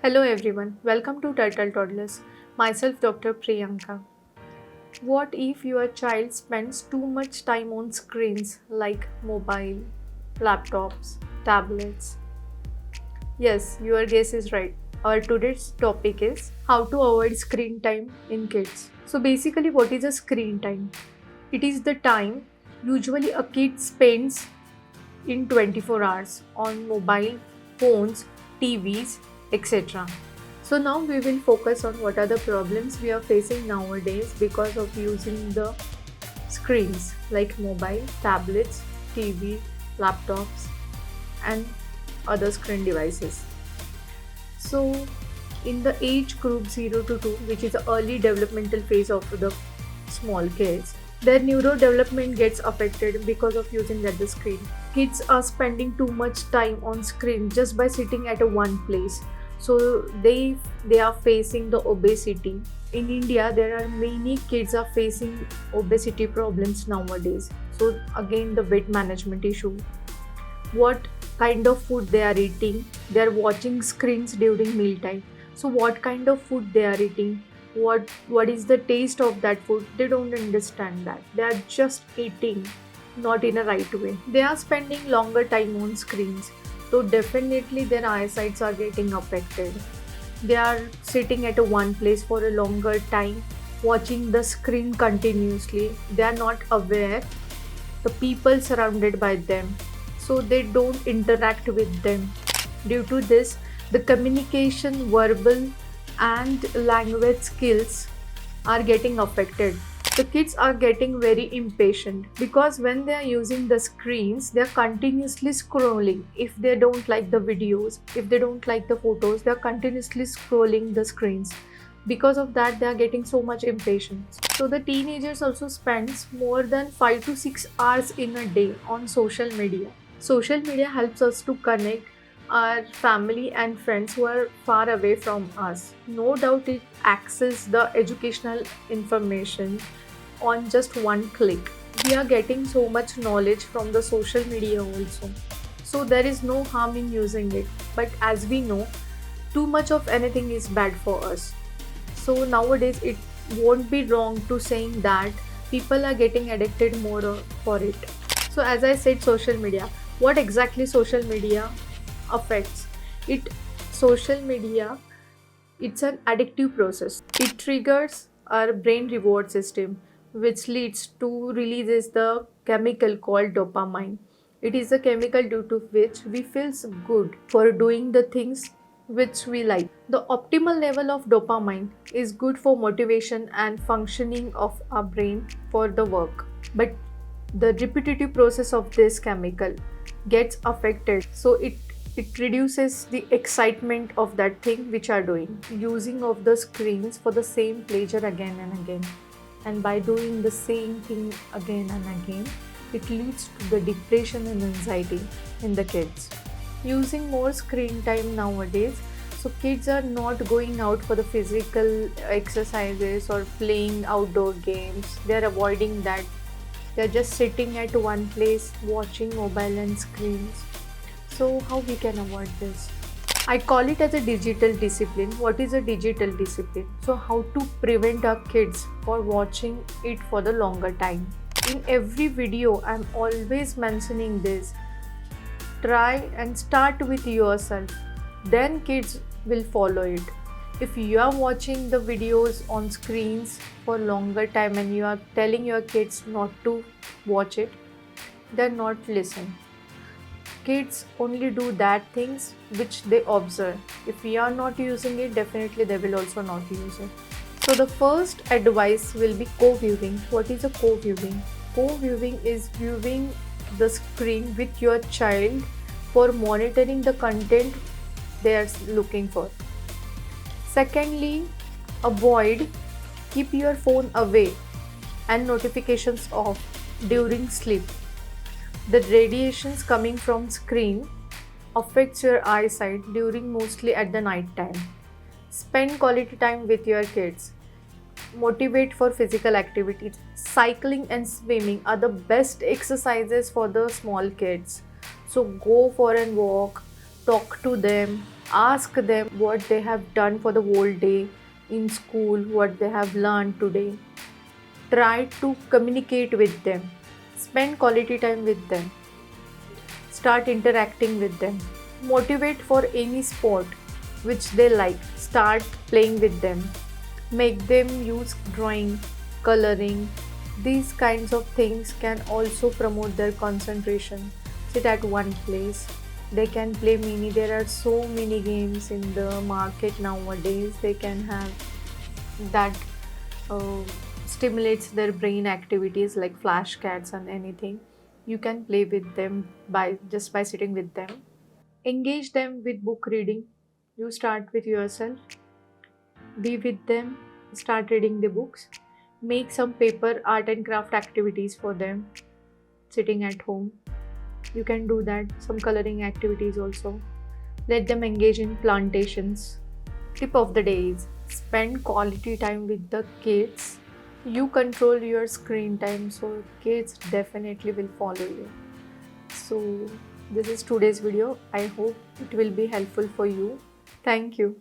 Hello everyone, welcome to Turtle Toddlers. Myself Dr. Priyanka. What if your child spends too much time on screens like mobile, laptops, tablets? Yes, your guess is right. Our today's topic is how to avoid screen time in kids. So basically what is a screen time? It is the time usually a kid spends in 24 hours on mobile phones, TVs, etc. So now we will focus on what are the problems we are facing nowadays because of using the screens like mobile, tablets, TV, laptops and other screen devices. So in the age group 0 to 2, which is the early developmental phase of the small kids, their neurodevelopment gets affected because of using that the screen. Kids are spending too much time on screen just by sitting at a one place. So they are facing the obesity. In India, there are many kids are facing obesity problems nowadays. So again, the weight management issue, what kind of food they are eating, they are watching screens during mealtime. So what kind of food they are eating, what is the taste of that food, they don't understand that, they are just eating not in a right way. They are spending longer time on screens, so definitely their eyesights are getting affected. They are sitting at a one place for a longer time watching the screen continuously. They are not aware the people surrounded by them, so they don't interact with them. Due to this, the communication, verbal and language skills are getting affected. The kids are getting very impatient because when they are using the screens, they are continuously scrolling. If they don't like the videos, if they don't like the photos, they are continuously scrolling the screens. Because of that, they are getting so much impatience. So the teenagers also spends more than 5 to 6 hours in a day on social media. Social media helps us to connect our family and friends who are far away from us. No doubt it access the educational information on just one click. We are getting so much knowledge from the social media also. So there is no harm in using it. But as we know, too much of anything is bad for us. So nowadays it won't be wrong to saying that people are getting addicted more for it. So as I said, social media. What exactly social media affects? It social media, it's an addictive process. It triggers our brain reward system, which leads to releases the chemical called dopamine. It is a chemical due to which we feel good for doing the things which we like. The optimal level of dopamine is good for motivation and functioning of our brain for the work. But the repetitive process of this chemical gets affected, so it reduces the excitement of that thing which are doing, using of the screens for the same pleasure again and again, and by doing the same thing again and again, it leads to the depression and anxiety in the kids. Using more screen time nowadays, so kids are not going out for the physical exercises or playing outdoor games, they are avoiding that. They are just sitting at one place watching mobile and screens. So how we can avoid this? I call it as a digital discipline. What is a digital discipline? So how to prevent our kids for watching it for the longer time. In every video, I'm always mentioning this. Try and start with yourself. Then kids will follow it. If you are watching the videos on screens for longer time and you are telling your kids not to watch it, they're not listen. Kids only do that things which they observe. If we are not using it, definitely they will also not use it. So the first advice will be co-viewing. What is a co-viewing? Co-viewing is viewing the screen with your child for monitoring the content they are looking for. Secondly, avoid, keep your phone away and notifications off during sleep. The radiations coming from screen affects your eyesight during mostly at the night time. Spend quality time with your kids. Motivate for physical activities. Cycling and swimming are the best exercises for the small kids. So go for a walk, talk to them, Ask them what they have done for the whole day in school, what they have learned today. Try to communicate with them. Spend quality time with them. Start interacting with them. Motivate for any sport which they like. Start playing with them. Make them use drawing, coloring. These kinds of things can also promote their concentration. Sit at one place. They can play mini. There are so many games in the market nowadays. They can have that uh, stimulates their brain activities like flash cats and anything. You can play with them by sitting with them. Engage them with book reading. You start with yourself, be with them, start reading the books. Make some paper art and craft activities for them sitting at home. You can do that, some coloring activities also. Let them engage in plantations. Tip of the day is spend quality time with the kids. You control your screen time, so kids definitely will follow you. So, this is today's video. I hope it will be helpful for you. Thank you.